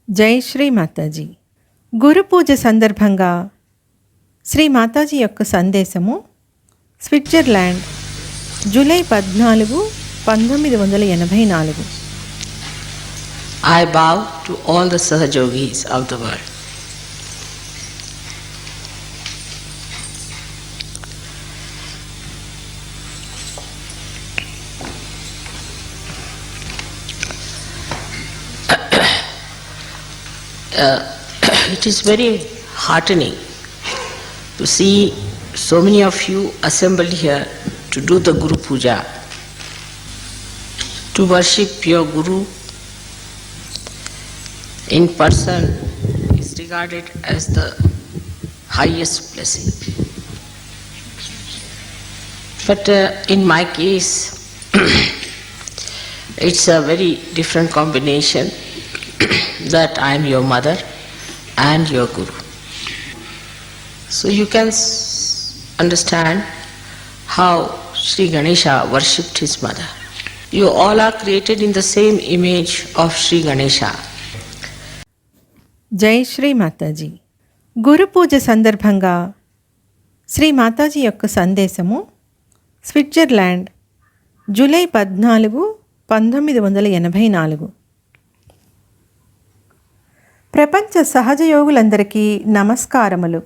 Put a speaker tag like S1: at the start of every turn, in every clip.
S1: జై శ్రీ మాతాజీ. గురు పూజ సందర్భంగా శ్రీ మాతాజీ యొక్క సందేశము Switzerland, July 14, 1984.
S2: I bow to all the Sahajogis of the world. It is very heartening to see so many of you assembled here to do the Guru Puja, to worship your Guru in person is regarded as the highest blessing. But in my case, it's a very different combination that I am your mother and your Guru. So you can understand how Sri Ganesha worshipped his mother. You all are created in the same image of Sri Ganesha.
S1: జై శ్రీ మాతాజీ. గురు పూజ సందర్భంగా శ్రీ మాతాజీ యొక్క సందేశము Switzerland, July 14, 1984. ప్రపంచ సహజయోగులందరికీ నమస్కారములు.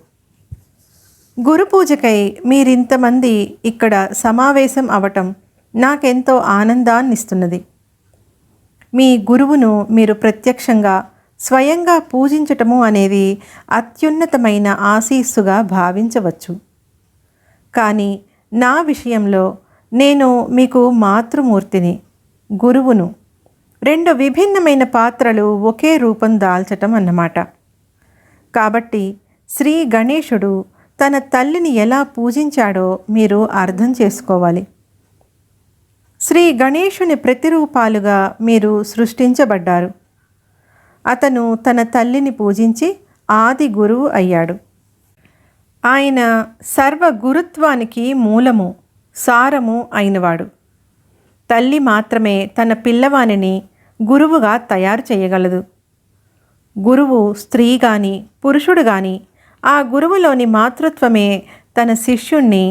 S1: గురు పూజకై మీరింతమంది ఇక్కడ సమావేశం అవటం నాకెంతో ఆనందాన్నిస్తున్నది. మీ గురువును మీరు ప్రత్యక్షంగా స్వయంగా పూజించటము అనేది అత్యున్నతమైన ఆశీస్సుగా భావించవచ్చు. కానీ నా విషయంలో నేను మీకు మాతృమూర్తిని, గురువును. రెండు విభిన్నమైన పాత్రలు ఒకే రూపం దాల్చటం అన్నమాట. కాబట్టి శ్రీ గణేశుడు తన తల్లిని ఎలా పూజించాడో మీరు అర్థం చేసుకోవాలి. శ్రీ గణేశుని ప్రతిరూపాలుగా మీరు సృష్టించబడ్డారు. అతను తన తల్లిని పూజించి ఆది గురువు అయ్యాడు. ఆయన సర్వ గురుత్వానికి మూలము, సారము అయినవాడు. తల్లి మాత్రమే తన పిల్లవానిని గురువుగా తయారు చేయగలదు. గురువు స్త్రీ కానీ పురుషుడు కానీ ఆ గురువులోని మాతృత్వమే తన శిష్యుణ్ణి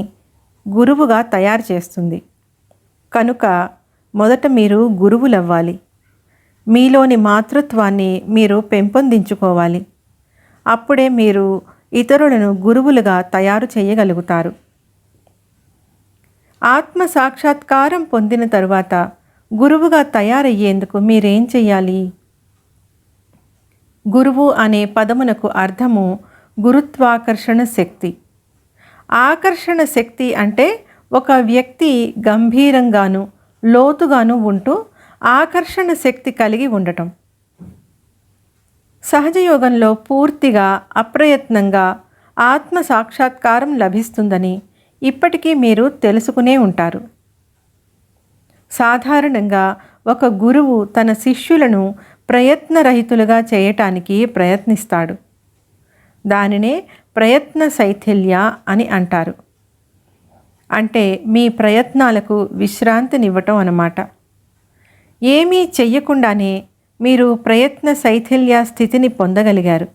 S1: గురువుగా తయారు చేస్తుంది. కనుక మొదట మీరు గురువులవ్వాలి. మీలోని మాతృత్వాన్ని మీరు పెంపొందించుకోవాలి. అప్పుడే మీరు ఇతరులను గురువులుగా తయారు చేయగలుగుతారు. ఆత్మ సాక్షాత్కారం పొందిన తరువాత గురువుగా తయారయ్యేందుకు మీరేం చెయ్యాలి? గురువు అనే పదమునకు అర్థము గురుత్వాకర్షణ శక్తి. ఆకర్షణ శక్తి అంటే ఒక వ్యక్తి గంభీరంగాను లోతుగాను ఉంటూ ఆకర్షణ శక్తి కలిగి ఉండటం. సహజయోగంలో పూర్తిగా అప్రయత్నంగా ఆత్మ సాక్షాత్కారం లభిస్తుందని ఇప్పటికీ మీరు తెలుసుకునే ఉంటారు. సాధారణంగా ఒక గురువు తన శిష్యులను ప్రయత్నరహితులుగా చేయటానికి ప్రయత్నిస్తాడు. దానినే ప్రయత్న శైథిల్య అని అంటారు. అంటే మీ ప్రయత్నాలకు విశ్రాంతినివ్వటం అన్నమాట. ఏమీ చెయ్యకుండానే మీరు ప్రయత్న శైథిల్య స్థితిని పొందగలిగారు.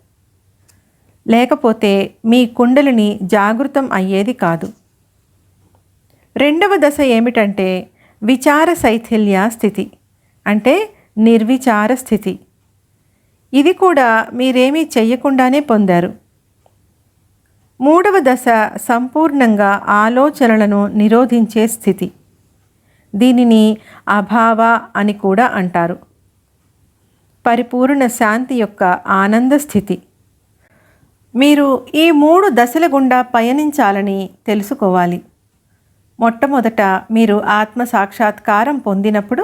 S1: లేకపోతే మీ కుండలిని జాగృతం అయ్యేది కాదు. రెండవ దశ ఏమిటంటే విచార శైథిల్య స్థితి, అంటే నిర్విచార స్థితి. ఇది కూడా మీరేమీ చెయ్యకుండానే పొందారు. మూడవ దశ సంపూర్ణంగా ఆలోచనలను నిరోధించే స్థితి. దీనిని అభావ అని కూడా అంటారు. పరిపూర్ణ శాంతి యొక్క ఆనంద స్థితి. మీరు ఈ 3 దశల గుండా పయనించాలని తెలుసుకోవాలి. మొట్టమొదట మీరు ఆత్మ సాక్షాత్కారం పొందినప్పుడు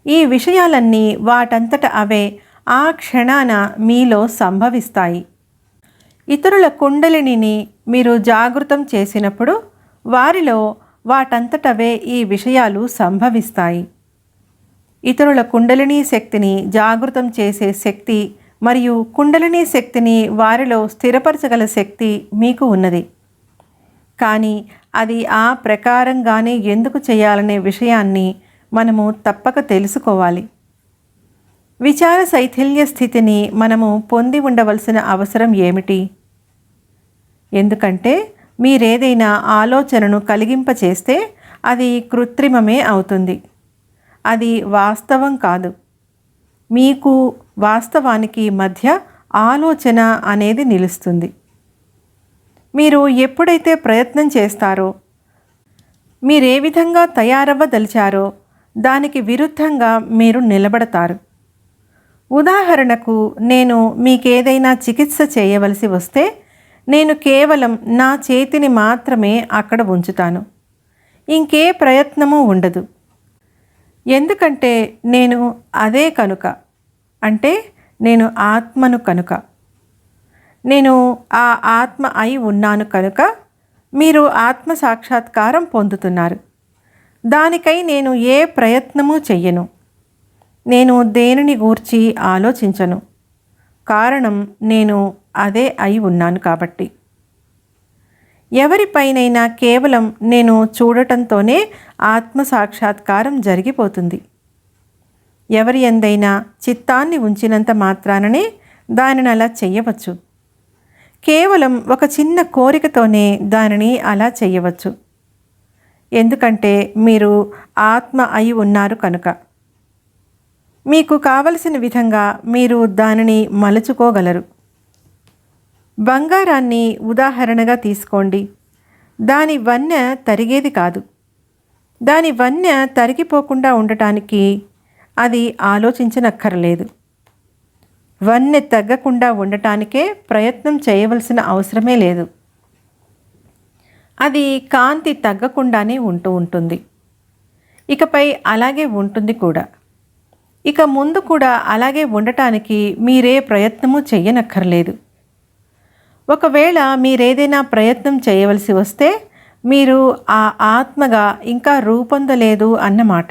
S1: ఈ విషయాలన్నీ వాటంతట అవే ఆ క్షణాన మీలో సంభవిస్తాయి. ఇతరుల కుండలిని మీరు జాగృతం చేసినప్పుడు వారిలో వాటంతటవే ఈ విషయాలు సంభవిస్తాయి. ఇతరుల కుండలినీ శక్తిని జాగృతం చేసే శక్తి మరియు కుండలినీ శక్తిని వారిలో స్థిరపరచగల శక్తి మీకు ఉన్నది. కానీ అది ఆ ప్రకారంగానే ఎందుకు చేయాలనే విషయాన్ని మనము తప్పక తెలుసుకోవాలి. విచార శైథిల్య స్థితిని మనము పొంది ఉండవలసిన అవసరం ఏమిటి? ఎందుకంటే మీరేదైనా ఆలోచనను కలిగింపచేస్తే అది కృత్రిమమే అవుతుంది. అది వాస్తవం కాదు. మీకు వాస్తవానికి మధ్య ఆలోచన అనేది నిలుస్తుంది. మీరు ఎప్పుడైతే ప్రయత్నం చేస్తారో, మీరే విధంగా తయారవ్వదలిచారో దానికి విరుద్ధంగా మీరు నిలబడతారు. ఉదాహరణకు, నేను మీకేదైనా చికిత్స చేయవలసి వస్తే నేను కేవలం నా చేతిని మాత్రమే అక్కడ ఉంచుతాను. ఇంకే ప్రయత్నము ఉండదు. ఎందుకంటే నేను అదే కనుక, అంటే నేను ఆత్మను కనుక, నేను ఆ ఆత్మ అయి ఉన్నాను కనుక మీరు ఆత్మ సాక్షాత్కారం పొందుతున్నారు. దానికై నేను ఏ ప్రయత్నము చెయ్యను. నేను దేనిని గూర్చి ఆలోచించను. కారణం నేను అదే అయి ఉన్నాను కాబట్టి. ఎవరిపైనైనా కేవలం నేను చూడటంతోనే ఆత్మ సాక్షాత్కారం జరిగిపోతుంది. ఎవరి యందైనా చిత్తాన్ని ఉంచినంత మాత్రాననే దానిని అలా చెయ్యవచ్చు. కేవలం ఒక చిన్న కోరికతోనే దానిని అలా చెయ్యవచ్చు. ఎందుకంటే మీరు ఆత్మ అయి ఉన్నారు కనుక. మీకు కావలసిన విధంగా మీరు దానిని మలుచుకోగలరు. బంగారాన్ని ఉదాహరణగా తీసుకోండి. దాని వన్నె తరిగేది కాదు. దాని వన్నె తరిగిపోకుండా ఉండటానికి అది ఆలోచించనక్కర్లేదు. వన్నె తగ్గకుండా ఉండటానికే ప్రయత్నం చేయవలసిన అవసరమే లేదు. అది కాంతి తగ్గకుండానే ఉంటూ ఉంటుంది. ఇకపై అలాగే ఉంటుంది కూడా. ఇక ముందు కూడా అలాగే ఉండటానికి మీరే ప్రయత్నము చెయ్యనక్కర్లేదు. ఒకవేళ మీరేదైనా ప్రయత్నం చేయవలసి వస్తే మీరు ఆ ఆత్మగా ఇంకా రూపొందలేదు అన్నమాట.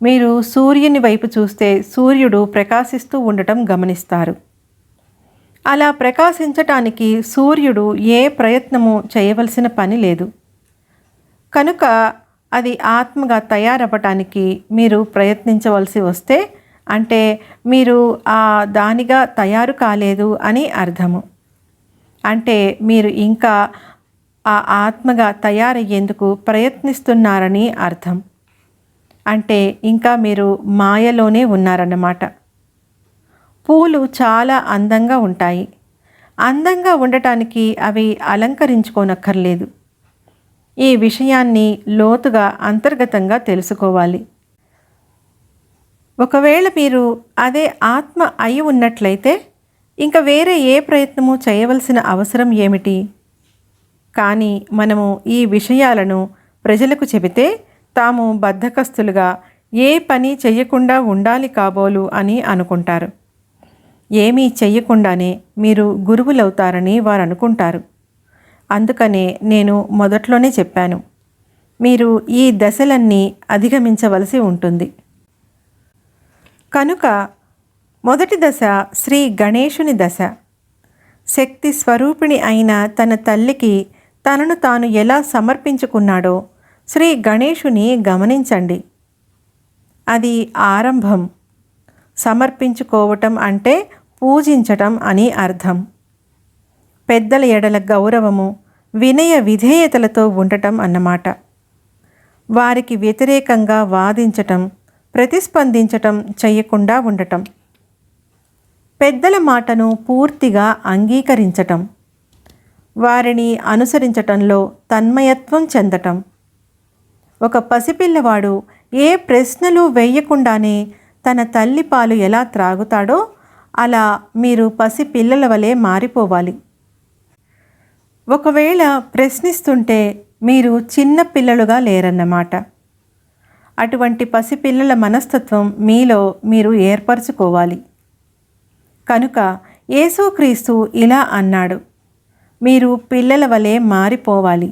S1: మీరు సూర్యుని వైపు చూస్తే సూర్యుడు ప్రకాశిస్తూ ఉండటం గమనిస్తారు. అలా ప్రకాశించటానికి సూర్యుడు ఏ ప్రయత్నము చేయవలసిన పని లేదు. కనుక అది ఆత్మగా తయారవ్వటానికి మీరు ప్రయత్నించవలసి వస్తే, అంటే మీరు ఆ దానిగా తయారు కాలేదు అని అర్థము. అంటే మీరు ఇంకా ఆ ఆత్మగా తయారయ్యేందుకు ప్రయత్నిస్తున్నారని అర్థం. అంటే ఇంకా మీరు మాయలోనే ఉన్నారన్నమాట. పూలు చాలా అందంగా ఉంటాయి. అందంగా ఉండటానికి అవి అలంకరించుకోనక్కర్లేదు. ఈ విషయాన్ని లోతుగా అంతర్గతంగా తెలుసుకోవాలి. ఒకవేళ మీరు అదే ఆత్మ అయి ఉన్నట్లయితే ఇంకా వేరే ఏ ప్రయత్నము చేయవలసిన అవసరం ఏమిటి? కానీ మనము ఈ విషయాలను ప్రజలకు చెబితే తాము బద్ధకస్తులుగా ఏ పని చెయ్యకుండా ఉండాలి కాబోలు అని అనుకుంటారు. ఏమీ చెయ్యకుండానే మీరు గురువులవుతారని వారు అనుకుంటారు. అందుకనే నేను మొదట్లోనే చెప్పాను, మీరు ఈ దశలన్నీ అధిగమించవలసి ఉంటుంది. కనుక మొదటి దశ శ్రీ గణేశుని దశ. శక్తి స్వరూపిణి అయిన తన తల్లికి తనను తాను ఎలా సమర్పించుకున్నాడో శ్రీ గణేశుని గమనించండి. అది ఆరంభం. సమర్పించుకోవటం అంటే పూజించటం అని అర్థం. పెద్దల ఎడల గౌరవము, వినయ విధేయతలతో ఉండటం అన్నమాట. వారికి వ్యతిరేకంగా వాదించటం, ప్రతిస్పందించటం చెయ్యకుండా ఉండటం. పెద్దల మాటను పూర్తిగా అంగీకరించటం, వారిని అనుసరించటంలో తన్మయత్వం చెందటం. ఒక పసిపిల్లవాడు ఏ ప్రశ్నలు వేయకుండానే తన తల్లి పాలు ఎలా త్రాగుతాడో అలా మీరు పసిపిల్లల వలె మారిపోవాలి. ఒకవేళ ప్రశ్నిస్తుంటే మీరు చిన్న పిల్లలుగా లేరన్నమాట. అటువంటి పసిపిల్లల మనస్తత్వం మీలో మీరు ఏర్పరచుకోవాలి. కనుక యేసుక్రీస్తు ఇలా అన్నాడు, మీరు పిల్లల వలె మారిపోవాలి.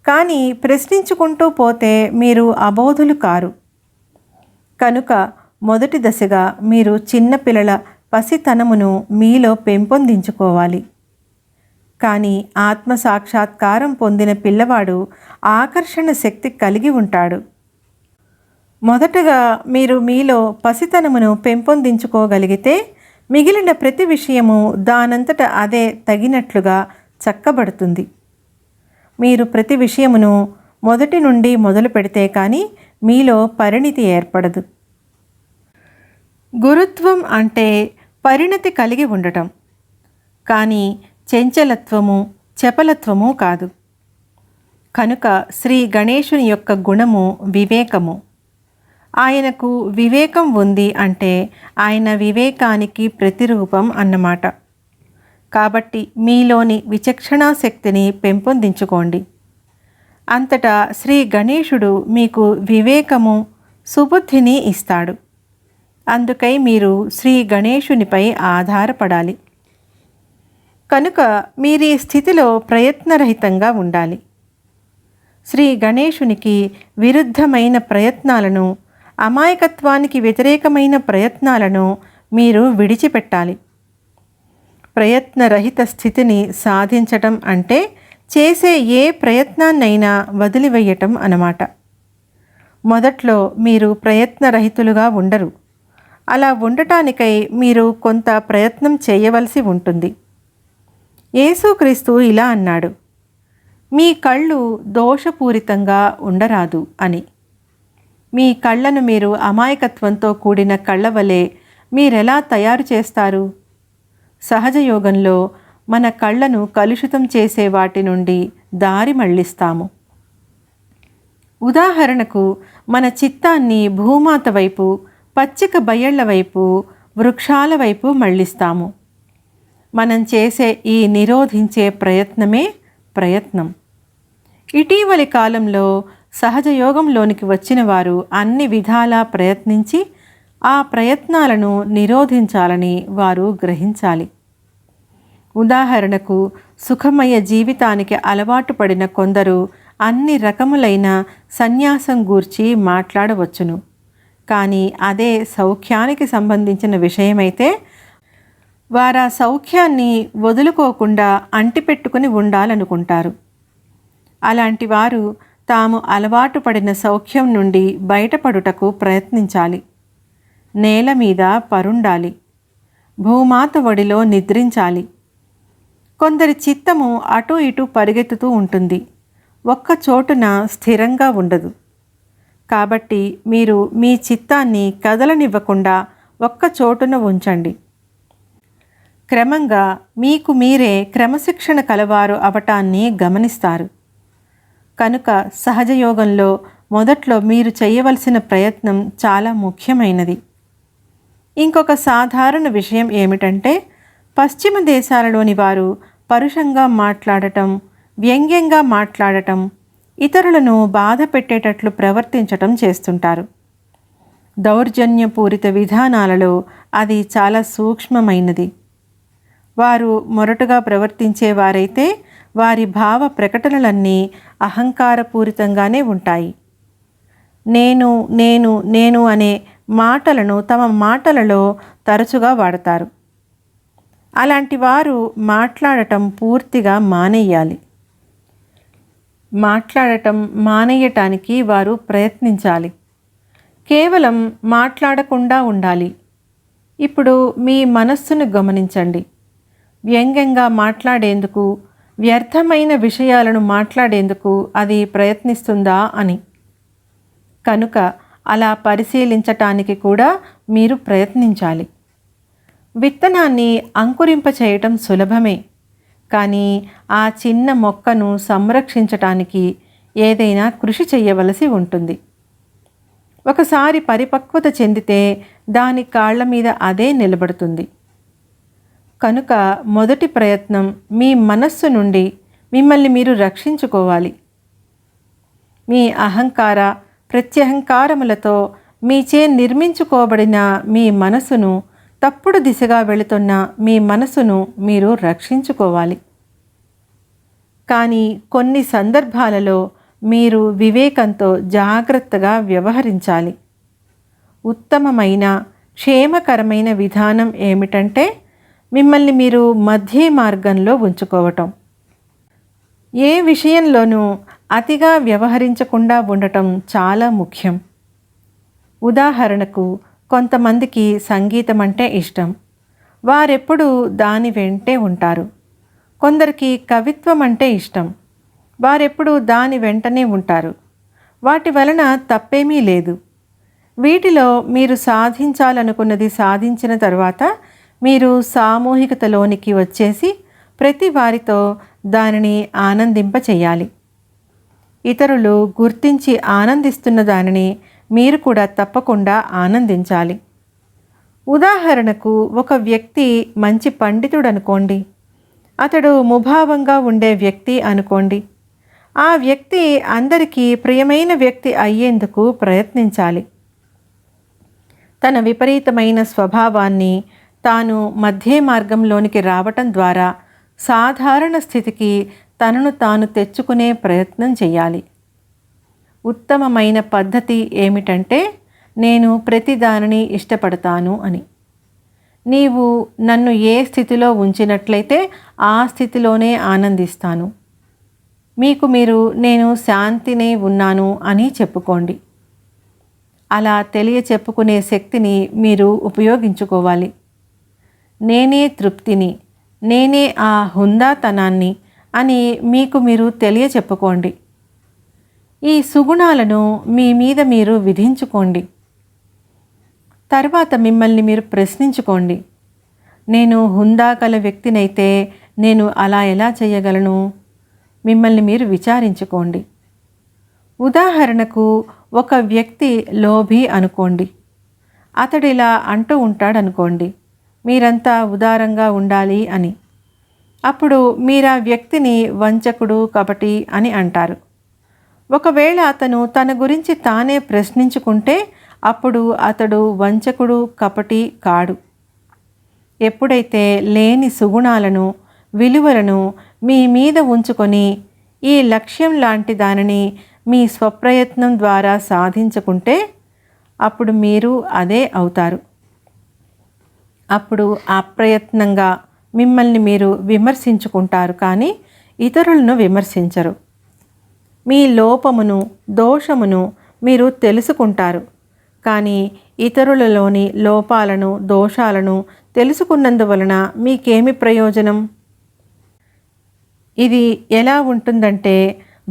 S1: కానీ ప్రశ్నించుకుంటూ పోతే మీరు అబోధులు కారు. కనుక మొదటి దశగా మీరు చిన్నపిల్లల పసితనమును మీలో పెంపొందించుకోవాలి. కానీ ఆత్మ సాక్షాత్కారం పొందిన పిల్లవాడు ఆకర్షణ శక్తి కలిగి ఉంటాడు. మొదటగా మీరు మీలో పసితనమును పెంపొందించుకోగలిగితే మిగిలిన ప్రతి విషయము దానంతట అదే తగినట్లుగా చక్కబడుతుంది. మీరు ప్రతి విషయమును మొదటి నుండి మొదలు పెడితే కానీ మీలో పరిణితి ఏర్పడదు. గురుత్వం అంటే పరిణతి కలిగి ఉండటం, కానీ చంచలత్వము, చపలత్వము కాదు. కనుక శ్రీ గణేశుని యొక్క గుణము వివేకము. ఆయనకు వివేకం ఉంది అంటే ఆయన వివేకానికి ప్రతిరూపం అన్నమాట. కాబట్టి మీలోని విచక్షణా శక్తిని పెంపొందించుకోండి. అంతటా శ్రీ గణేశుడు మీకు వివేకము, సుబుద్ధిని ఇస్తాడు. అందుకై మీరు శ్రీ గణేశునిపై ఆధారపడాలి. కనుక మీరు ఈ స్థితిలో ప్రయత్నరహితంగా ఉండాలి. శ్రీ గణేశునికి విరుద్ధమైన ప్రయత్నాలను, అమాయకత్వానికి వ్యతిరేకమైన ప్రయత్నాలను మీరు విడిచిపెట్టాలి. ప్రయత్నరహిత స్థితిని సాధించటం అంటే చేసే ఏ ప్రయత్నాన్నైనా వదిలివేయటం అన్నమాట. మొదట్లో మీరు ప్రయత్నరహితులుగా ఉండరు. అలా ఉండటానికై మీరు కొంత ప్రయత్నం చేయవలసి ఉంటుంది. యేసుక్రీస్తు ఇలా అన్నాడు, మీ కళ్ళు దోషపూరితంగా ఉండరాదు అని. మీ కళ్ళను మీరు అమాయకత్వంతో కూడిన కళ్ళ వలె మీరెలా తయారు చేస్తారు? సహజ యోగంలో మన కళ్ళను కలుషితం చేసే వాటి నుండి దారి మళ్లిస్తాము. ఉదాహరణకు మన చిత్తాన్ని భూమాత వైపు, పచ్చిక బయళ్ల వైపు, వృక్షాల వైపు మళ్లిస్తాము. మనం చేసే ఈ నిరోధించే ప్రయత్నమే ప్రయత్నం. ఇటీవలి కాలంలో సహజయోగంలోనికి వచ్చిన వారు అన్ని విధాలా ప్రయత్నించి ఆ ప్రయత్నాలను నిరోధించాలని వారు గ్రహించాలి. ఉదాహరణకు సుఖమయ జీవితానికి అలవాటు పడిన కొందరు అన్ని రకములైన సన్యాసం గూర్చి మాట్లాడవచ్చును. కానీ అదే సౌఖ్యానికి సంబంధించిన విషయమైతే వారా సౌఖ్యాన్ని వదులుకోకుండా అంటిపెట్టుకుని ఉండాలనుకుంటారు. అలాంటి వారు తాము అలవాటు పడిన సౌఖ్యం నుండి బయటపడుటకు ప్రయత్నించాలి. నేల మీద పరుండాలి. భూమాత ఒడిలో నిద్రించాలి. కొందరి చిత్తము అటు ఇటు పరిగెత్తుతూ ఉంటుంది, ఒక్క చోటున స్థిరంగా ఉండదు. కాబట్టి మీరు మీ చిత్తాన్ని కదలనివ్వకుండా ఒక్క చోటున ఉంచండి. క్రమంగా మీకు మీరే క్రమశిక్షణ కలవారు అవటాన్ని గమనిస్తారు. కనుక సహజయోగంలో మొదట్లో మీరు చేయవలసిన ప్రయత్నం చాలా ముఖ్యమైనది. ఇంకొక సాధారణ విషయం ఏమిటంటే, పశ్చిమ దేశాలలోని వారు పరుషంగా మాట్లాడటం, వ్యంగ్యంగా మాట్లాడటం, ఇతరులను బాధ పెట్టేటట్లు ప్రవర్తించటం చేస్తుంటారు. దౌర్జన్యపూరిత విధానాలలో అది చాలా సూక్ష్మమైనది. వారు మొరటుగా ప్రవర్తించేవారైతే వారి భావ ప్రకటనలన్నీ అహంకారపూరితంగానే ఉంటాయి. నేను నేను నేను అనే మాటలను తమ మాటలలో తరచుగా వాడతారు. అలాంటి వారు మాట్లాడటం పూర్తిగా మానేయాలి. మాట్లాడటం మానేయటానికి వారు ప్రయత్నించాలి. కేవలం మాట్లాడకుండా ఉండాలి. ఇప్పుడు మీ మనస్సును గమనించండి. వ్యంగ్యంగా మాట్లాడేందుకు, వ్యర్థమైన విషయాలను మాట్లాడేందుకు అది ప్రయత్నిస్తుందా అని. కనుక అలా పరిశీలించటానికి కూడా మీరు ప్రయత్నించాలి. విత్తనాన్ని అంకురింపచేయటం సులభమే, కానీ ఆ చిన్న మొక్కను సంరక్షించటానికి ఏదైనా కృషి చేయవలసి ఉంటుంది. ఒకసారి పరిపక్వత చెందితే దాని కాళ్ల మీద అదే నిలబడుతుంది. కనుక మొదటి ప్రయత్నం మీ మనస్సు నుండి మిమ్మల్ని మీరు రక్షించుకోవాలి. మీ అహంకార ప్రత్యహంకారములతో మీచే నిర్మించుకోబడిన మీ మనసును, తప్పుడు దిశగా వెళుతున్న మీ మనసును మీరు రక్షించుకోవాలి. కానీ కొన్ని సందర్భాలలో మీరు వివేకంతో జాగ్రత్తగా వ్యవహరించాలి. ఉత్తమమైన క్షేమకరమైన విధానం ఏమిటంటే మిమ్మల్ని మీరు మధ్య మార్గంలో ఉంచుకోవటం. ఏ విషయంలోనూ అతిగా వ్యవహరించకుండా ఉండటం చాలా ముఖ్యం. ఉదాహరణకు కొంతమందికి సంగీతం అంటే ఇష్టం. వారెప్పుడూ దాని వెంటే ఉంటారు. కొందరికి కవిత్వం అంటే ఇష్టం. వారెప్పుడూ దాని వెంటనే ఉంటారు. వాటి వలన తప్పేమీ లేదు. వీటిలో మీరు సాధించాలనుకున్నది సాధించిన తర్వాత మీరు సామూహికతలోనికి వచ్చేసి ప్రతి వారితో దానిని ఆనందింపచేయాలి. ఇతరులు గుర్తించి ఆనందిస్తున్న దానిని మీరు కూడా తప్పకుండా ఆనందించాలి. ఉదాహరణకు ఒక వ్యక్తి మంచి పండితుడు అనుకోండి. అతడు ముభావంగా ఉండే వ్యక్తి అనుకోండి. ఆ వ్యక్తి అందరికీ ప్రియమైన వ్యక్తి అయ్యేందుకు ప్రయత్నించాలి. తన విపరీతమైన స్వభావాన్ని తాను మధ్య మార్గంలోనికి రావటం ద్వారా సాధారణ స్థితికి తనను తాను తెచ్చుకునే ప్రయత్నం చేయాలి. ఉత్తమమైన పద్ధతి ఏమిటంటే నేను ప్రతి దానిని ఇష్టపడతాను అని. నీవు నన్ను ఏ స్థితిలో ఉంచినట్లయితే ఆ స్థితిలోనే ఆనందిస్తాను. మీకు మీరు నేను శాంతినే ఉన్నాను అని చెప్పుకోండి. అలా తెలియచెప్పుకునే శక్తిని మీరు ఉపయోగించుకోవాలి. నేనే తృప్తిని, నేనే ఆ హుందాతనాన్ని అని మీకు మీరు తెలియచెప్పుకోండి. ఈ సుగుణాలను మీ మీద మీరు విధించుకోండి. తర్వాత మిమ్మల్ని మీరు ప్రశ్నించుకోండి. నేను హుందా కల వ్యక్తినైతే నేను అలా ఎలా చేయగలను? మిమ్మల్ని మీరు విచారించుకోండి. ఉదాహరణకు ఒక వ్యక్తి లోభి అనుకోండి. అతడు ఇలా అంటూ ఉంటాడనుకోండి, మీరంతా ఉదారంగా ఉండాలి అని. అప్పుడు మీరు ఆ వ్యక్తిని వంచకుడు, కపటి అని అంటారు. ఒకవేళ అతను తన గురించి తానే ప్రశ్నించుకుంటే అప్పుడు అతడు వంచకుడు, కపటి కాడు. ఎప్పుడైతే లేని సుగుణాలను, విలువలను మీ మీద ఉంచుకొని ఈ లక్ష్యం లాంటి దానిని మీ స్వప్రయత్నం ద్వారా సాధించుకుంటే అప్పుడు మీరు అదే అవుతారు. అప్పుడు అప్రయత్నంగా మిమ్మల్ని మీరు విమర్శించుకుంటారు, కానీ ఇతరులను విమర్శించరు. మీ లోపమును, దోషమును మీరు తెలుసుకుంటారు, కానీ ఇతరులలోని లోపాలను, దోషాలను తెలుసుకున్నందువలన మీకేమి ప్రయోజనం? ఇది ఎలా ఉంటుందంటే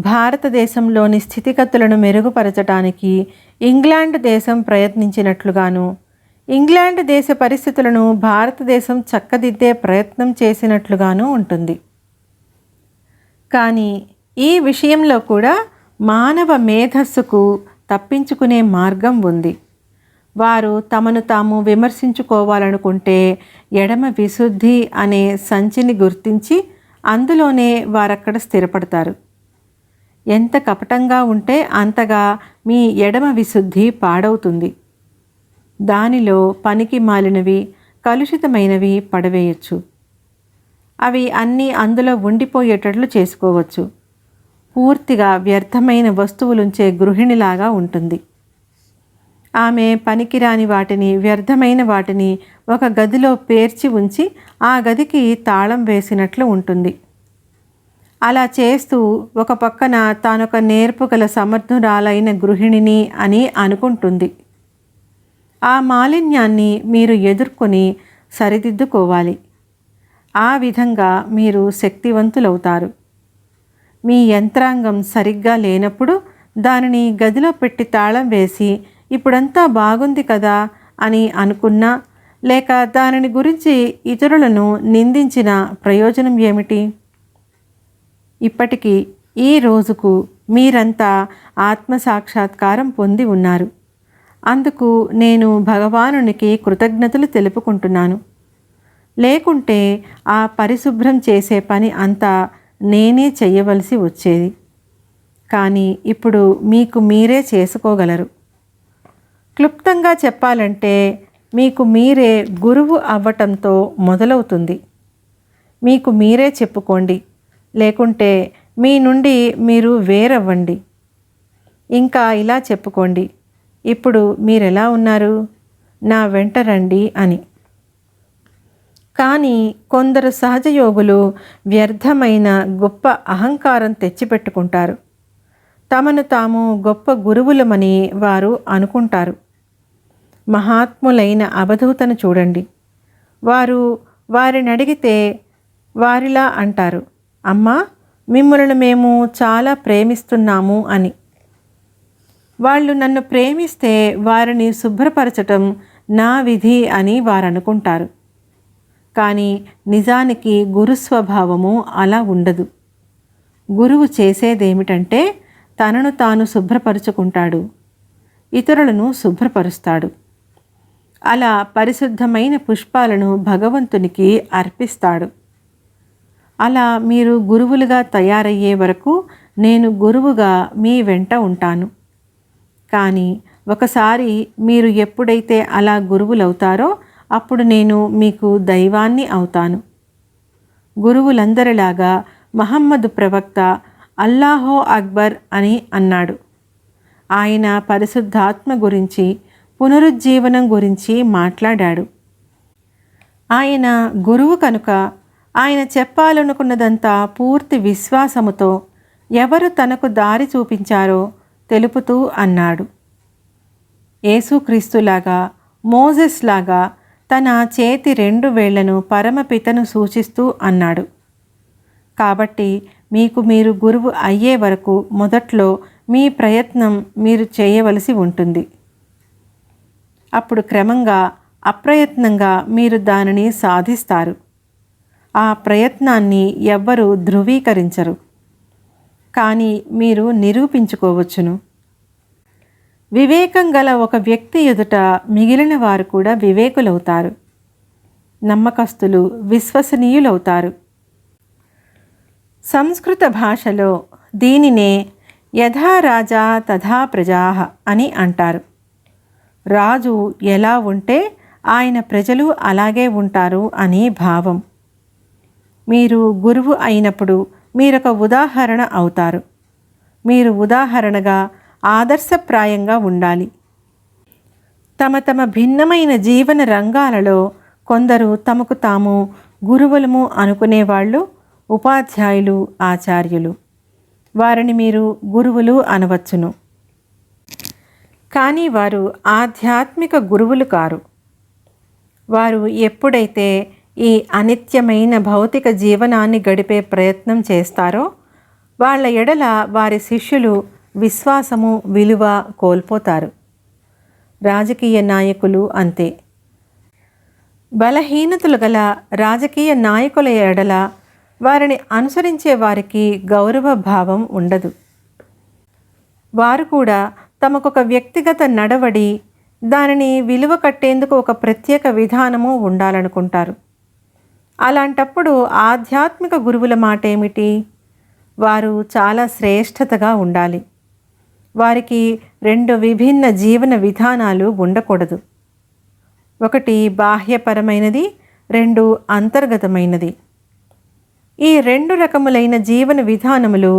S1: భారతదేశంలోని స్థితిగతులను మెరుగుపరచడానికి ఇంగ్లాండ్ దేశం ప్రయత్నించినట్లుగాను, ఇంగ్లాండ్ దేశ పరిస్థితులను భారతదేశం చక్కదిద్దే ప్రయత్నం చేసినట్లుగాను ఉంటుంది. కానీ ఈ విషయంలో కూడా మానవ మేధస్సుకు తప్పించుకునే మార్గం ఉంది. వారు తమను తాము విమర్శించుకోవాలనుకుంటే ఎడమ విశుద్ధి అనే సంచిని గుర్తించి అందులోనే వారక్కడ స్థిరపడతారు. ఎంత కపటంగా ఉంటే అంతగా మీ ఎడమ విశుద్ధి పాడవుతుంది. దానిలో పనికి మాలినవి, కలుషితమైనవి పడవేయచ్చు. అవి అన్నీ అందులో ఉండిపోయేటట్లు చేసుకోవచ్చు. పూర్తిగా వ్యర్థమైన వస్తువులుంచే గృహిణిలాగా ఉంటుంది. ఆమె పనికిరాని వాటిని, వ్యర్థమైన వాటిని ఒక గదిలో పేర్చి ఉంచి ఆ గదికి తాళం వేసినట్లు ఉంటుంది. అలా చేస్తూ ఒక పక్కన తానొక నేర్పుగల సమర్థురాలైన గృహిణిని అని అనుకుంటుంది. ఆ మాలిన్యాన్ని మీరు ఎదుర్కొని సరిదిద్దుకోవాలి. ఆ విధంగా మీరు శక్తివంతులవుతారు. మీ యంత్రాంగం సరిగ్గా లేనప్పుడు దానిని గదిలో పెట్టి తాళం వేసి ఇప్పుడంతా బాగుంది కదా అని అనుకున్నా, లేక దానిని గురించి ఇతరులను నిందించిన ప్రయోజనం ఏమిటి? ఇప్పటికీ ఈ రోజుకు మీరంతా ఆత్మసాక్షాత్కారం పొంది ఉన్నారు. అందుకు నేను భగవానునికి కృతజ్ఞతలు తెలుపుకుంటున్నాను. లేకుంటే ఆ పరిశుభ్రం చేసే పని అంతా నేనే చెయ్యవలసి వచ్చేది. కానీ ఇప్పుడు మీకు మీరే చేసుకోగలరు. క్లుప్తంగా చెప్పాలంటే మీకు మీరే గురువు అవ్వటంతో మొదలవుతుంది. మీకు మీరే చెప్పుకోండి, లేకుంటే మీ నుండి మీరు వేరవ్వండి. ఇంకా ఇలా చెప్పుకోండి, ఇప్పుడు మీరెలా ఉన్నారు, నా వెంట రండి అని. కానీ కొందరు సహజయోగులు వ్యర్థమైన గొప్ప అహంకారం తెచ్చిపెట్టుకుంటారు. తమను తాము గొప్ప గురువులమని వారు అనుకుంటారు. మహాత్ములైన అవధూతను చూడండి. వారిని అడిగితే వారిలా అంటారు, అమ్మా, మిమ్మల్ని మేము చాలా ప్రేమిస్తున్నాము అని. వాళ్ళు నన్ను ప్రేమిస్తే వారిని శుభ్రపరచటం నా విధి అని వారు అనుకుంటారు. కానీ నిజానికి గురు స్వభావము అలా ఉండదు. గురువు చేసేదేమిటంటే తనను తాను శుభ్రపరుచుకుంటాడు, ఇతరులను శుభ్రపరుస్తాడు. అలా పరిశుద్ధమైన పుష్పాలను భగవంతునికి అర్పిస్తాడు. అలా మీరు గురువులుగా తయారయ్యే వరకు నేను గురువుగా మీ వెంట ఉంటాను. కానీ ఒకసారి మీరు ఎప్పుడైతే అలా గురువులవుతారో అప్పుడు నేను మీకు దైవాన్ని అవుతాను. గురువులందరిలాగా మహమ్మదు ప్రవక్త అల్లాహో అక్బర్ అని అన్నాడు. ఆయన పరిశుద్ధాత్మ గురించి, పునరుజ్జీవనం గురించి మాట్లాడాడు. ఆయన గురువు కనుక ఆయన చెప్పాలనుకున్నదంతా పూర్తి విశ్వాసముతో ఎవరు తనకు దారి చూపించారో తెలుపుతూ అన్నాడు. యేసుక్రీస్తులాగా, మోజెస్ లాగా తన చేతి 2 వేళ్లను పరమపితను సూచిస్తూ అన్నాడు. కాబట్టి మీకు మీరు గురువు అయ్యే వరకు మొదట్లో మీ ప్రయత్నం మీరు చేయవలసి ఉంటుంది. అప్పుడు క్రమంగా అప్రయత్నంగా మీరు దానిని సాధిస్తారు. ఆ ప్రయత్నాన్ని ఎవ్వరూ ధృవీకరించరు, కానీ మీరు నిరూపించుకోవచ్చును. వివేకం గల ఒక వ్యక్తి ఎదుట మిగిలిన వారు కూడా వివేకులవుతారు, నమ్మకస్తులు విశ్వసనీయులవుతారు. సంస్కృత భాషలో దీనినే యథా రాజా తథా ప్రజాః అని అంటారు. రాజు ఎలా ఉంటే ఆయన ప్రజలు అలాగే ఉంటారు అని భావం. మీరు గురువు అయినప్పుడు మీరొక ఉదాహరణ అవుతారు. మీరు ఉదాహరణగా, ఆదర్శప్రాయంగా ఉండాలి. తమ భిన్నమైన జీవన రంగాలలో కొందరు తమకు తాము గురువులము అనుకునేవాళ్ళు ఉపాధ్యాయులు, ఆచార్యులు. వారిని మీరు గురువులు అనవచ్చును. కానీ వారు ఆధ్యాత్మిక గురువులు కారు. వారు ఎప్పుడైతే ఈ అనిత్యమైన భౌతిక జీవనాన్ని గడిపే ప్రయత్నం చేస్తారో వాళ్ళ ఎడల వారి శిష్యులు విశ్వాసము, విలువ కోల్పోతారు. రాజకీయ నాయకులు అంతే. బలహీనతలు గల రాజకీయ నాయకుల ఎడల వారిని అనుసరించే వారికి గౌరవ భావం ఉండదు. వారు కూడా తమకొక వ్యక్తిగత నడవడి, దానిని విలువ కట్టేందుకు ఒక ప్రత్యేక విధానము ఉండాలనుకుంటారు. అలాంటప్పుడు ఆధ్యాత్మిక గురువుల మాట ఏమిటి? వారు చాలా శ్రేష్టతగా ఉండాలి. వారికి 2 విభిన్న జీవన విధానాలు ఉండకూడదు. ఒకటి బాహ్యపరమైనది, 2 అంతర్గతమైనది. ఈ 2 రకములైన జీవన విధానములు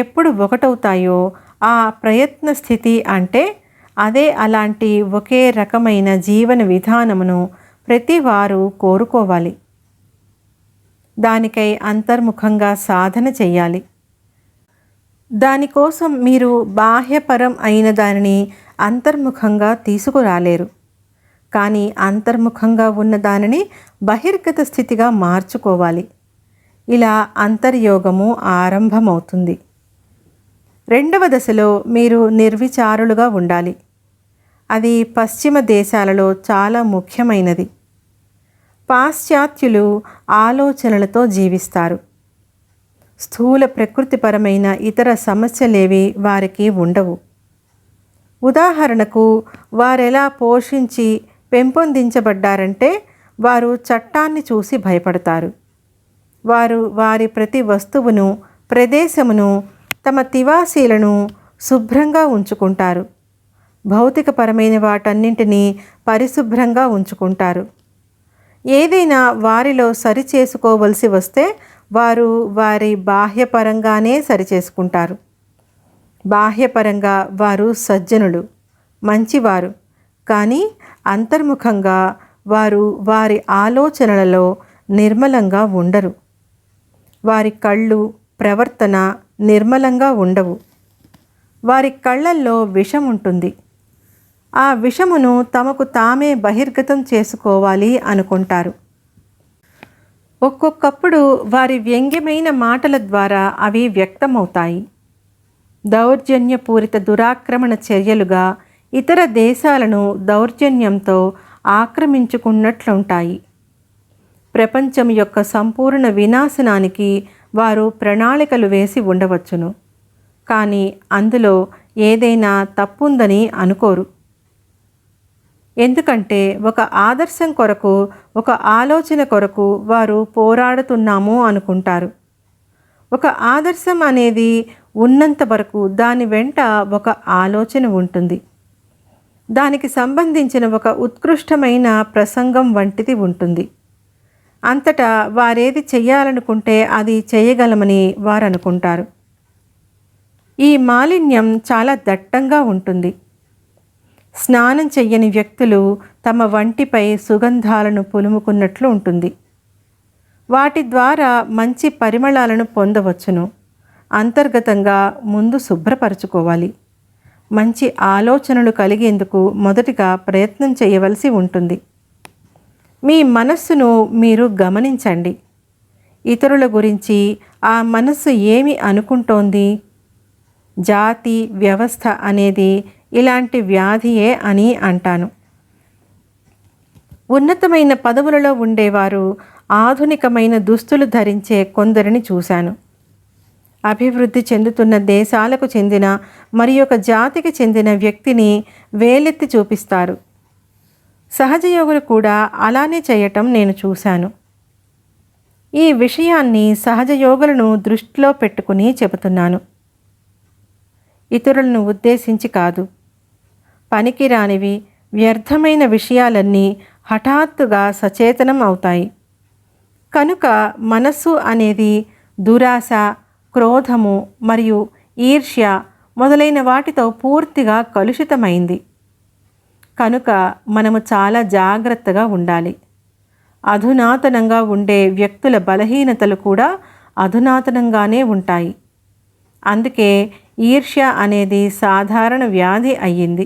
S1: ఎప్పుడు ఒకటవుతాయో ఆ ప్రయత్న స్థితి అంటే అదే అలాంటి ఒకే రకమైన జీవన విధానమును ప్రతి వారు కోరుకోవాలి. దానికై అంతర్ముఖంగా సాధన చెయ్యాలి. దానికోసం మీరు బాహ్యపరం అయిన దానిని అంతర్ముఖంగా తీసుకురాలేరు. కానీ అంతర్ముఖంగా ఉన్న దానిని బహిర్గత స్థితిగా మార్చుకోవాలి. ఇలా అంతర్యోగము ఆరంభమవుతుంది. 2వ దశలో మీరు నిర్విచారులుగా ఉండాలి. అది పశ్చిమ దేశాలలో చాలా ముఖ్యమైనది. పాశ్చాత్యులు ఆలోచనలతో జీవిస్తారు. స్థూల ప్రకృతిపరమైన ఇతర సమస్యలేవి వారికి ఉండవు. ఉదాహరణకు వారెలా పోషించి పెంపొందించబడ్డారంటే వారు చట్టాన్ని చూసి భయపడతారు. వారు వారి ప్రతి వస్తువును, ప్రదేశమును, తమ తివాసీలను శుభ్రంగా ఉంచుకుంటారు. భౌతికపరమైన వాటన్నింటినీ పరిశుభ్రంగా ఉంచుకుంటారు. ఏదైనా వారిలో సరిచేసుకోవలసి వస్తే వారు వారి బాహ్యపరంగానే సరిచేసుకుంటారు. బాహ్యపరంగా వారు సజ్జనులు, మంచివారు. కానీ అంతర్ముఖంగా వారు వారి ఆలోచనలలో నిర్మలంగా ఉండరు. వారి కళ్ళు, ప్రవర్తన నిర్మలంగా ఉండవు. వారి కళ్ళల్లో విషం ఉంటుంది. ఆ విషమును తమకు తామే బహిర్గతం చేసుకోవాలి అనుకుంటారు. ఒక్కొక్కప్పుడు వారి వ్యంగ్యమైన మాటల ద్వారా అవి వ్యక్తమవుతాయి. దౌర్జన్యపూరిత దురాక్రమణ చర్యలుగా ఇతర దేశాలను దౌర్జన్యంతో ఆక్రమించుకున్నట్లుంటాయి. ప్రపంచం యొక్క సంపూర్ణ వినాశనానికి వారు ప్రణాళికలు వేసి ఉండవచ్చును, కానీ అందులో ఏదైనా తప్పుందని అనుకోరు. ఎందుకంటే ఒక ఆదర్శం కొరకు, ఒక ఆలోచన కొరకు వారు పోరాడుతున్నాము అనుకుంటారు. ఒక ఆదర్శం అనేది ఉన్నంత వరకు దాని వెంట ఒక ఆలోచన ఉంటుంది. దానికి సంబంధించిన ఒక ఉత్కృష్టమైన ప్రసంగం వంటిది ఉంటుంది. అంతటా వారేది చెయ్యాలనుకుంటే అది చేయగలమని వారు అనుకుంటారు. ఈ మాలిన్యం చాలా దట్టంగా ఉంటుంది. స్నానం చెయ్యని వ్యక్తులు తమ వంటిపై సుగంధాలను పులుముకున్నట్లు ఉంటుంది. వాటి ద్వారా మంచి పరిమళాలను పొందవచ్చును. అంతర్గతంగా ముందు శుభ్రపరచుకోవాలి. మంచి ఆలోచనలు కలిగేందుకు మొదటిగా ప్రయత్నం చేయవలసి ఉంటుంది. మీ మనస్సును మీరు గమనించండి. ఇతరుల గురించి ఆ మనస్సు ఏమి అనుకుంటోంది? జాతి వ్యవస్థ అనేది ఇలాంటి వ్యాధియే అని అంటాను. ఉన్నతమైన పదవులలో ఉండేవారు ఆధునికమైన దుస్తులు ధరించే కొందరిని చూశాను. అభివృద్ధి చెందుతున్న దేశాలకు చెందిన మరి ఒక జాతికి చెందిన వ్యక్తిని వేలెత్తి చూపిస్తారు. సహజయోగులు కూడా అలానే చేయటం నేను చూశాను. ఈ విషయాన్ని సహజయోగులను దృష్టిలో పెట్టుకుని చెబుతున్నాను, ఇతరులను ఉద్దేశించి కాదు. పనికిరానివి, వ్యర్థమైన విషయాలన్నీ హఠాత్తుగా సచేతనం అవుతాయి. కనుక మనస్సు అనేది దురాశ, క్రోధము మరియు ఈర్ష్య మొదలైన వాటితో పూర్తిగా కలుషితమైంది. కనుక మనము చాలా జాగ్రత్తగా ఉండాలి. అధునాతనంగా ఉండే వ్యక్తుల బలహీనతలు కూడా అధునాతనంగానే ఉంటాయి. అందుకే ఈర్ష్య అనేది సాధారణ వ్యాధి అయ్యింది.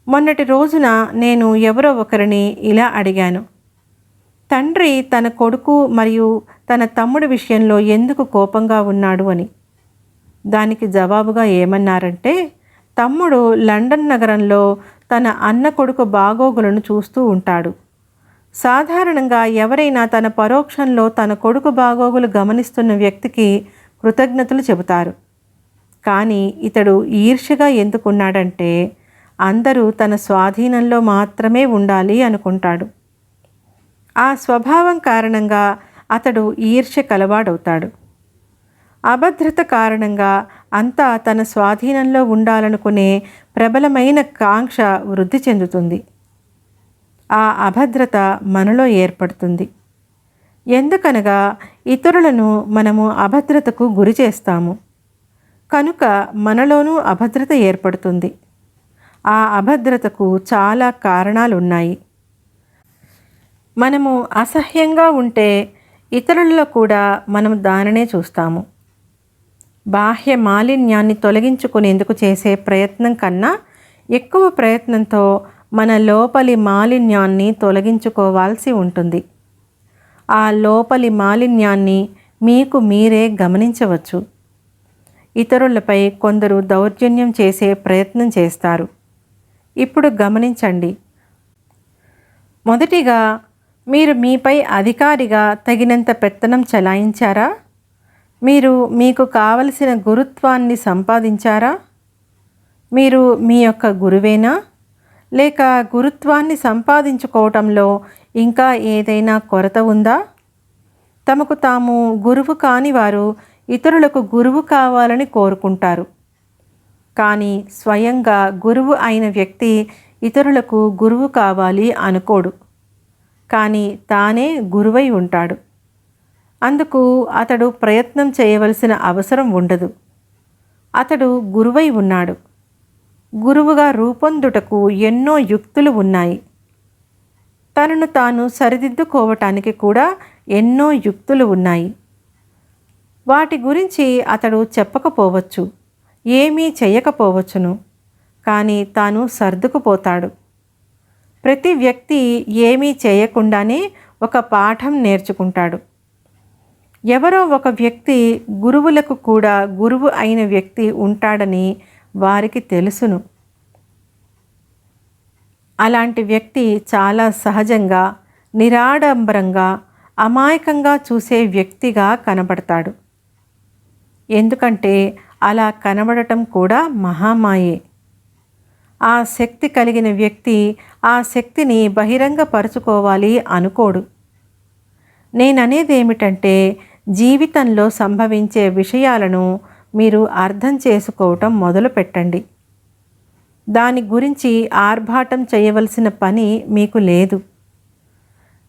S1: మొన్నటి రోజున నేను ఎవరో ఒకరిని ఇలా అడిగాను, తండ్రి తన కొడుకు మరియు తన తమ్ముడి విషయంలో ఎందుకు కోపంగా ఉన్నాడు అని. దానికి జవాబుగా ఏమన్నారంటే, తమ్ముడు లండన్ నగరంలో తన అన్న కొడుకు బాగోగులను చూస్తూ ఉంటాడు. సాధారణంగా ఎవరైనా తన పరోక్షంలో తన కొడుకు బాగోగులు గమనిస్తున్న వ్యక్తికి కృతజ్ఞతలు చెబుతారు. కానీ ఇతడు ఈర్ష్యగా ఎందుకున్నాడంటే, అందరూ తన స్వాధీనంలో మాత్రమే ఉండాలి అనుకుంటాడు. ఆ స్వభావం కారణంగా అతడు ఈర్ష్య కలవాడవుతాడు. అభద్రత కారణంగా అంతా తన స్వాధీనంలో ఉండాలనుకునే ప్రబలమైన కాంక్ష వృద్ధి చెందుతుంది. ఆ అభద్రత మనలో ఏర్పడుతుంది. ఎందుకనగా ఇతరులను మనము అభద్రతకు గురి చేస్తాము. కనుక మనలోనూ అభద్రత ఏర్పడుతుంది. ఆ అభద్రతకు చాలా కారణాలున్నాయి. మనము అసహ్యంగా ఉంటే ఇతరులలో కూడా మనం దానినే చూస్తాము. బాహ్య మాలిన్యాన్ని తొలగించుకునేందుకు చేసే ప్రయత్నం కన్నా ఎక్కువ ప్రయత్నంతో మన లోపలి మాలిన్యాన్ని తొలగించుకోవాల్సి ఉంటుంది. ఆ లోపలి మాలిన్యాన్ని మీకు మీరే గమనించవచ్చు. ఇతరులపై కొందరు దౌర్జన్యం చేసే ప్రయత్నం చేస్తారు. ఇప్పుడు గమనించండి. మొదటిగా, మీరు మీపై అధికారిగా తగినంత పెత్తనం చెలాయించారా? మీరు మీకు కావలసిన గురుత్వాన్ని సంపాదించారా? మీరు మీ యొక్క గురువేనా? లేక గురుత్వాన్ని సంపాదించుకోవటంలో ఇంకా ఏదైనా కొరత ఉందా? తమకు తాము గురువు కాని వారు ఇతరులకు గురువు కావాలని కోరుకుంటారు. కానీ స్వయంగా గురువు అయిన వ్యక్తి ఇతరులకు గురువు కావాలి అనుకోడు. కానీ తానే గురువై ఉంటాడు. అందుకు అతడు ప్రయత్నం చేయవలసిన అవసరం ఉండదు. అతడు గురువై ఉన్నాడు. గురువుగా రూపొందుటకు ఎన్నో యుక్తులు ఉన్నాయి. తనను తాను సరిదిద్దుకోవటానికి కూడా ఎన్నో యుక్తులు ఉన్నాయి. వాటి గురించి అతడు చెప్పకపోవచ్చు, ఏమీ చెయ్యకపోవచ్చును. కానీ తాను సర్దుకుపోతాడు. ప్రతి వ్యక్తి ఏమీ చేయకుండానే ఒక పాఠం నేర్చుకుంటాడు. ఎవరో ఒక వ్యక్తి గురువులకు కూడా గురువు అయిన వ్యక్తి ఉంటాడని వారికి తెలుసును. అలాంటి వ్యక్తి చాలా సహజంగా, నిరాడంబరంగా, అమాయకంగా చూసే వ్యక్తిగా కనబడతాడు. ఎందుకంటే అలా కనబడటం కూడా మహామాయే. ఆ శక్తి కలిగిన వ్యక్తి ఆ శక్తిని బహిరంగపరుచుకోవాలి అనుకోడు. నేననేది ఏమిటంటే, జీవితంలో సంభవించే విషయాలను మీరు అర్థం చేసుకోవటం మొదలుపెట్టండి. దాని గురించి ఆర్భాటం చేయవలసిన పని మీకు లేదు.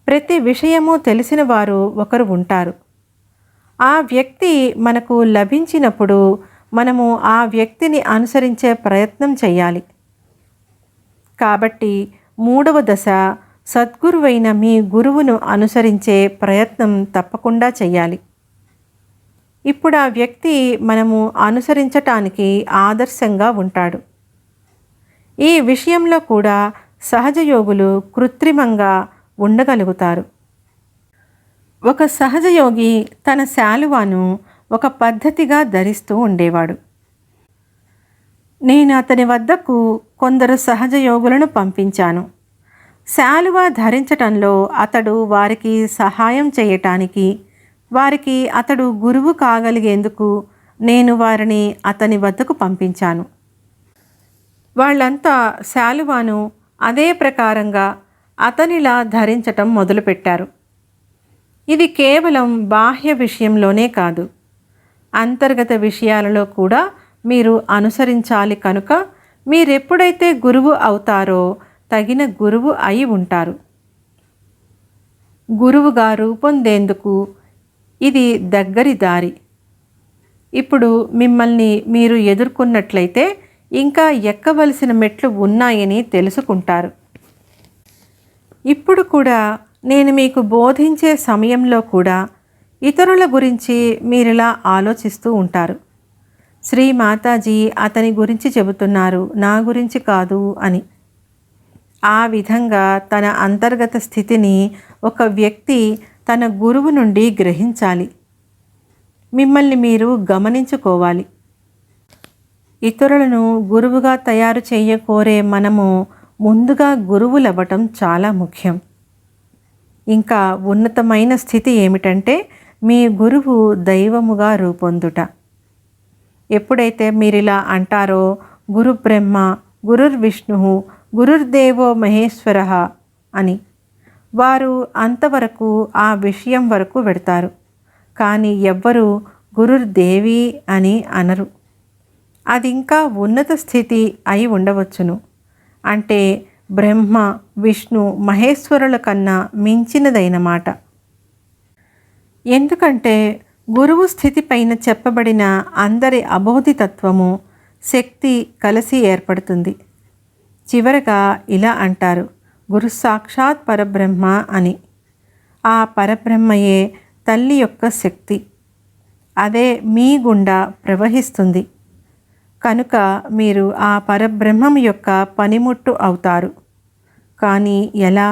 S1: ప్రతి విషయము తెలిసిన వారు ఒకరు ఉంటారు. ఆ వ్యక్తి మనకు లభించినప్పుడు మనము ఆ వ్యక్తిని అనుసరించే ప్రయత్నం చేయాలి. కాబట్టి 3వ దశ, సద్గురువైన మీ గురువును అనుసరించే ప్రయత్నం తప్పకుండా చేయాలి. ఇప్పుడు ఆ వ్యక్తి మనము అనుసరించటానికి ఆదర్శంగా ఉంటాడు. ఈ విషయంలో కూడా సహజయోగులు కృత్రిమంగా ఉండగలుగుతారు. ఒక సహజయోగి తన శాలువాను ఒక పద్ధతిగా ధరిస్తూ ఉండేవాడు. నేను అతని వద్దకు కొందరు సహజయోగులను పంపించాను. శాలువా ధరించటంలో అతడు వారికి సహాయం చేయటానికి, వారికి అతడు గురువు కాగలిగేందుకు నేను వారిని అతని వద్దకు పంపించాను. వాళ్ళంతా శాలువాను అదే ప్రకారంగా అతనిలా ధరించటం మొదలుపెట్టారు. ఇది కేవలం బాహ్య విషయంలోనే కాదు, అంతర్గత విషయాలలో కూడా మీరు అనుసరించాలి. కనుక మీరెప్పుడైతే గురువు అవుతారో తగిన గురువు అయి ఉంటారు. గురువుగా రూపొందేందుకు ఇది దగ్గరి దారి. ఇప్పుడు మిమ్మల్ని మీరు ఎదుర్కొన్నట్లయితే ఇంకా ఎక్కవలసిన మెట్లు ఉన్నాయని తెలుసుకుంటారు. ఇప్పుడు కూడా నేను మీకు బోధించే సమయంలో కూడా ఇతరుల గురించి మీరిలా ఆలోచిస్తూ ఉంటారు. శ్రీ మాతాజీ అతని గురించి చెబుతున్నారు, నా గురించి కాదు అని. ఆ విధంగా తన అంతర్గత స్థితిని ఒక వ్యక్తి తన గురువు నుండి గ్రహించాలి. మిమ్మల్ని మీరు గమనించుకోవాలి. ఇతరులను గురువుగా తయారు చేయకోరే మనము ముందుగా గురువులవ్వటం చాలా ముఖ్యం. ఇంకా ఉన్నతమైన స్థితి ఏమిటంటే మీ గురువు దైవముగా రూపొందుట. ఎప్పుడైతే మీరిలా అంటారో, గురు బ్రహ్మ, గురుర్విష్ణు, గురుర్దేవో మహేశ్వర అని, వారు అంతవరకు ఆ విషయం వరకు వెడతారు. కానీ ఎవ్వరూ గురుర్దేవి అని అనరు. అది ఇంకా ఉన్నత స్థితి అయి ఉండవచ్చును. అంటే బ్రహ్మ, విష్ణు, మహేశ్వరుల కన్నా మించినదైన మాట. ఎందుకంటే గురువు స్థితి పైన చెప్పబడిన అందరి అబోధితత్వము, శక్తి కలిసి ఏర్పడుతుంది. చివరగా ఇలా అంటారు, గురు సాక్షాత్ పరబ్రహ్మ అని. ఆ పరబ్రహ్మయే తల్లి యొక్క శక్తి. అదే మీ గుండా ప్రవహిస్తుంది. కనుక మీరు ఆ పరబ్రహ్మం యొక్క పనిముట్టు అవుతారు. కానీ ఎలా?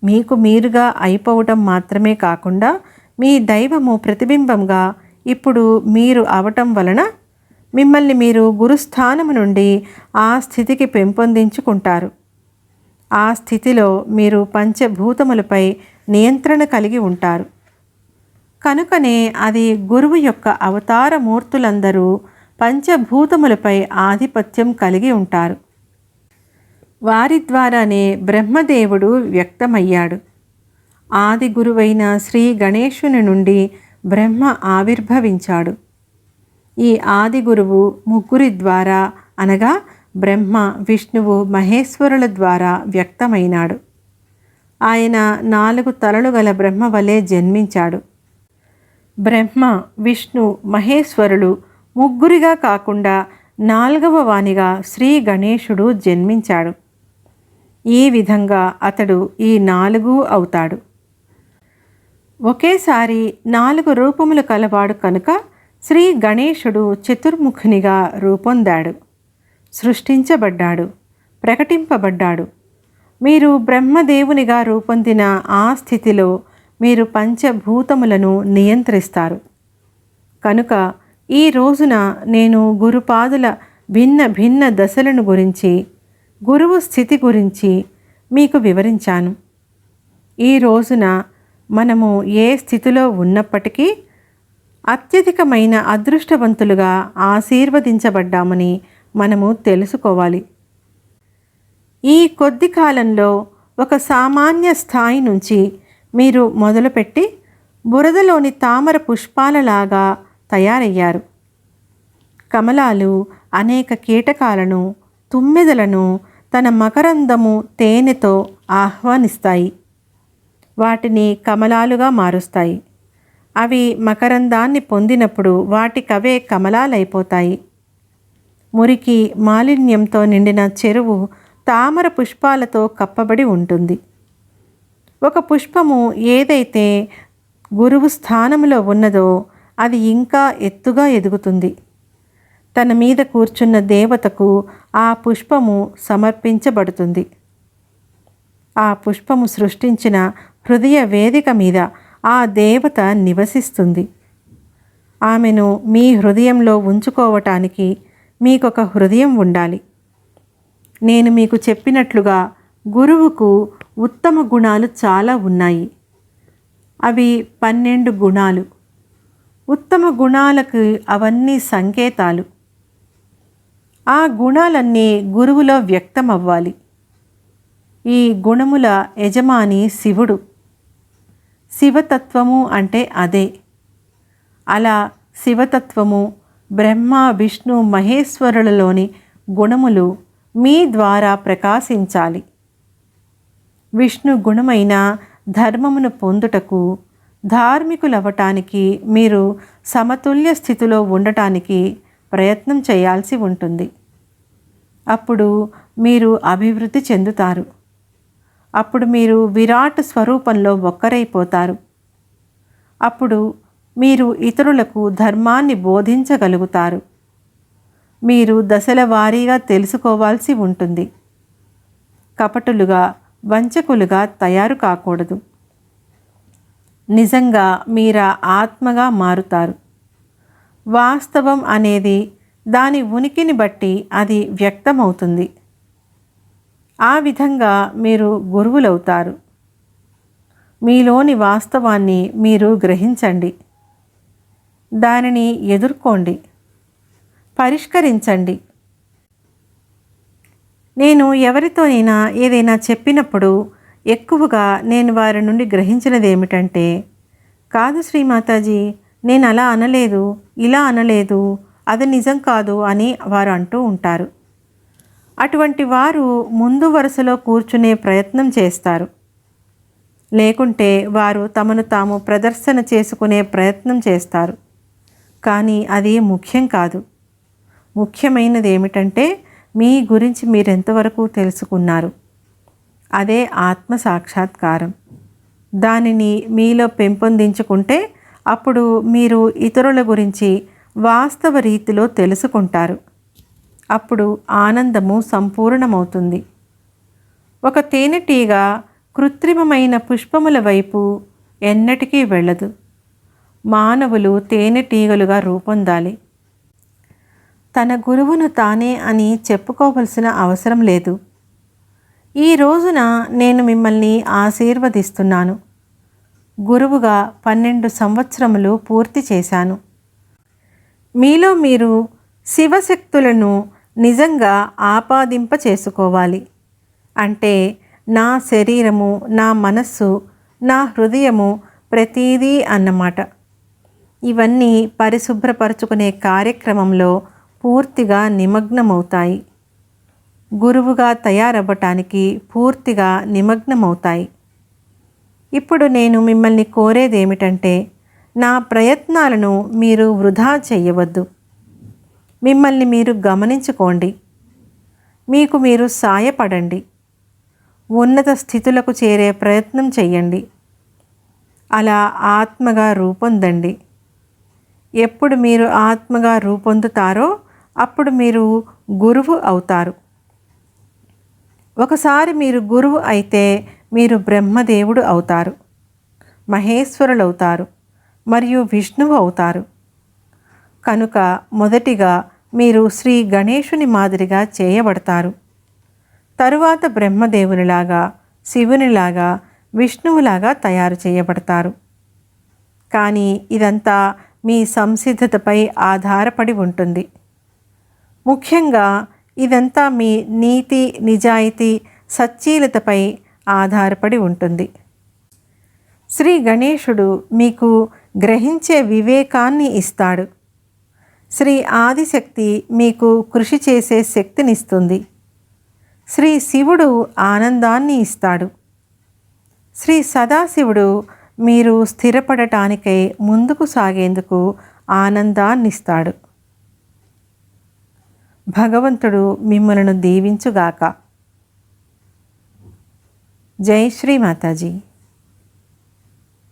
S1: మీకు మీరుగా అయిపోవటం మాత్రమే కాకుండా మీ దైవము ప్రతిబింబంగా ఇప్పుడు మీరు అవటం వలన మిమ్మల్ని మీరు గురుస్థానము నుండి ఆ స్థితికి పెంపొందించుకుంటారు. ఆ స్థితిలో మీరు పంచభూతములపై నియంత్రణ కలిగి ఉంటారు. కనుకనే అది గురువు యొక్క అవతార మూర్తులందరూ పంచభూతములపై ఆధిపత్యం కలిగి ఉంటారు. వారి ద్వారానే బ్రహ్మదేవుడు వ్యక్తమయ్యాడు. ఆది గురువైన శ్రీ గణేశుని నుండి బ్రహ్మ ఆవిర్భవించాడు. ఈ ఆది గురువు ముగ్గురి ద్వారా అనగా బ్రహ్మ, విష్ణువు, మహేశ్వరుల ద్వారా వ్యక్తమైనాడు. ఆయన 4 తలలు గల బ్రహ్మ వలె జన్మించాడు. బ్రహ్మ, విష్ణు, మహేశ్వరులు ముగ్గురిగా కాకుండా 4వ వానిగా శ్రీ గణేశుడు జన్మించాడు. ఈ విధంగా అతడు ఈ 4 అవుతాడు. ఒకేసారి 4 రూపములు కలవాడు కనుక శ్రీ గణేశుడు చతుర్ముఖునిగా రూపొందాడు. సృష్టించబడ్డాడు, ప్రకటింపబడ్డాడు. మీరు బ్రహ్మదేవునిగా రూపొందిన ఆ స్థితిలో మీరు పంచభూతములను నియంత్రిస్తారు. కనుక ఈ రోజున నేను గురుపాదుల భిన్న భిన్న దశలను గురించి, గురువు స్థితి గురించి మీకు వివరించాను. ఈ రోజున మనము ఏ స్థితిలో ఉన్నప్పటికీ అత్యధికమైన అదృష్టవంతులుగా ఆశీర్వదించబడ్డామని మనము తెలుసుకోవాలి. ఈ కొద్ది కాలంలో ఒక సామాన్య స్థాయి నుంచి మీరు మొదలుపెట్టి బురదలోని తామర పుష్పాలలాగా తయారయ్యారు. కమలాలు అనేక కీటకాలను, తుమ్మెదలను తన మకరందము తేనెతో ఆహ్వానిస్తాయి. వాటిని కమలాలుగా మారుస్తాయి. అవి మకరందాన్ని పొందినప్పుడు వాటికవే కమలాలైపోతాయి. మురికి మాలిన్యంతో నిండిన చెరువు తామర పుష్పాలతో కప్పబడి ఉంటుంది. ఒక పుష్పము ఏదైతే గురువు స్థానంలో ఉన్నదో అది ఇంకా ఎత్తుగా ఎదుగుతుంది. తన మీద కూర్చున్న దేవతకు ఆ పుష్పము సమర్పించబడుతుంది. ఆ పుష్పము సృష్టించిన హృదయ వేదిక మీద ఆ దేవత నివసిస్తుంది. ఆమెను మీ హృదయంలో ఉంచుకోవటానికి మీకొక హృదయం ఉండాలి. నేను మీకు చెప్పినట్లుగా గురువుకు ఉత్తమ గుణాలు చాలా ఉన్నాయి. అవి 12 గుణాలు. ఉత్తమ గుణాలకు అవన్నీ సంకేతాలు. ఆ గుణాలన్నీ గురువులో వ్యక్తమవ్వాలి. ఈ గుణముల యజమాని శివుడు. శివతత్వము అంటే అదే. అలా శివతత్వము, బ్రహ్మ విష్ణు మహేశ్వరులలోని గుణములు మీ ద్వారా ప్రకాశించాలి. విష్ణు గుణమైన ధర్మమును పొందుటకు, ధార్మికులవ్వటానికి మీరు సమతుల్య స్థితిలో ఉండటానికి ప్రయత్నం చేయాల్సి ఉంటుంది. అప్పుడు మీరు అభివృద్ధి చెందుతారు. అప్పుడు మీరు విరాట్ స్వరూపంలో ఒక్కరైపోతారు. అప్పుడు మీరు ఇతరులకు ధర్మాన్ని బోధించగలుగుతారు. మీరు దశల వారీగా తెలుసుకోవాల్సి ఉంటుంది. కపటులుగా, వంచకులుగా తయారు కాకూడదు. నిజంగా మీరా ఆత్మగా మారుతారు. వాస్తవం అనేది దాని ఉనికిని బట్టి అది వ్యక్తమవుతుంది. ఆ విధంగా మీరు గురువులవుతారు. మీలోని వాస్తవాన్ని మీరు గ్రహించండి. దానిని ఎదుర్కోండి, పరిష్కరించండి. నేను ఎవరితోనైనా ఏదైనా చెప్పినప్పుడు ఎక్కువగా నేను వారి నుండి గ్రహించినది ఏమిటంటే, కాదు శ్రీమాతాజీ, నేను అలా అనలేదు, ఇలా అనలేదు, అది నిజం కాదు అని వారు అంటూ ఉంటారు. అటువంటి వారు ముందు వరుసలో కూర్చునే ప్రయత్నం చేస్తారు. లేకుంటే వారు తమను తాము ప్రదర్శన చేసుకునే ప్రయత్నం చేస్తారు. కానీ అది ముఖ్యం కాదు. ముఖ్యమైనది ఏమిటంటే మీ గురించి మీరెంతవరకు తెలుసుకున్నారు. అదే ఆత్మ సాక్షాత్కారం. దానిని మీలో పెంపొందించుకుంటే అప్పుడు మీరు ఇతరుల గురించి వాస్తవ రీతిలో తెలుసుకుంటారు. అప్పుడు ఆనందము సంపూర్ణమవుతుంది. ఒక తేనెటీగ కృత్రిమమైన పుష్పముల వైపు ఎన్నటికీ వెళ్ళదు. మానవులు తేనెటీగలుగా రూపొందాలి. తన గురువును తానే అని చెప్పుకోవలసిన అవసరం లేదు. ఈ రోజున నేను మిమ్మల్ని ఆశీర్వదిస్తున్నాను. గురువుగా 12 సంవత్సరములు పూర్తి చేశాను. మీలో మీరు శివశక్తులను నిజంగా ఆపాదింప చేసుకోవాలి. అంటే నా శరీరము, నా మనస్సు, నా హృదయము ప్రతీదీ అన్నమాట. ఇవన్నీ పరిశుభ్రపరచుకునే కార్యక్రమంలో పూర్తిగా నిమగ్నమవుతాయి. గురువుగా తయారవ్వటానికి పూర్తిగా నిమగ్నమవుతాయి. ఇప్పుడు నేను మిమ్మల్ని కోరేదేమిటంటే, నా ప్రయత్నాలను మీరు వృధా చెయ్యవద్దు. మిమ్మల్ని మీరు గమనించుకోండి. మీకు మీరు సాయపడండి. ఉన్నత స్థితులకు చేరే ప్రయత్నం చెయ్యండి. అలా ఆత్మగా రూపొందండి. ఎప్పుడు మీరు ఆత్మగా రూపొందుతారో అప్పుడు మీరు గురువు అవుతారు. ఒకసారి మీరు గురువు అయితే మీరు బ్రహ్మదేవుడు అవుతారు, మహేశ్వరులవుతారు మరియు విష్ణువు అవుతారు. కనుక మొదటిగా మీరు శ్రీ గణేశుని మాదిరిగా చేయబడతారు. తరువాత బ్రహ్మదేవునిలాగా, శివునిలాగా, విష్ణువులాగా తయారు చేయబడతారు. కానీ ఇదంతా మీ సంసిద్ధతపై ఆధారపడి ఉంటుంది. ముఖ్యంగా ఇదంతా మీ నీతి, నిజాయితీ, సచ్చీలతపై ఆధారపడి ఉంటుంది. శ్రీ గణేశుడు మీకు గ్రహించే వివేకాన్ని ఇస్తాడు. శ్రీ ఆదిశక్తి మీకు కృషి చేసే శక్తినిస్తుంది. శ్రీ శివుడు ఆనందాన్ని ఇస్తాడు. శ్రీ సదాశివుడు మీరు స్థిరపడటానికై ముందుకు సాగేందుకు ఆనందాన్నిస్తాడు. భగవంతుడు మిమ్మలను దీవించుగాక. జై శ్రీ మాతాజీ.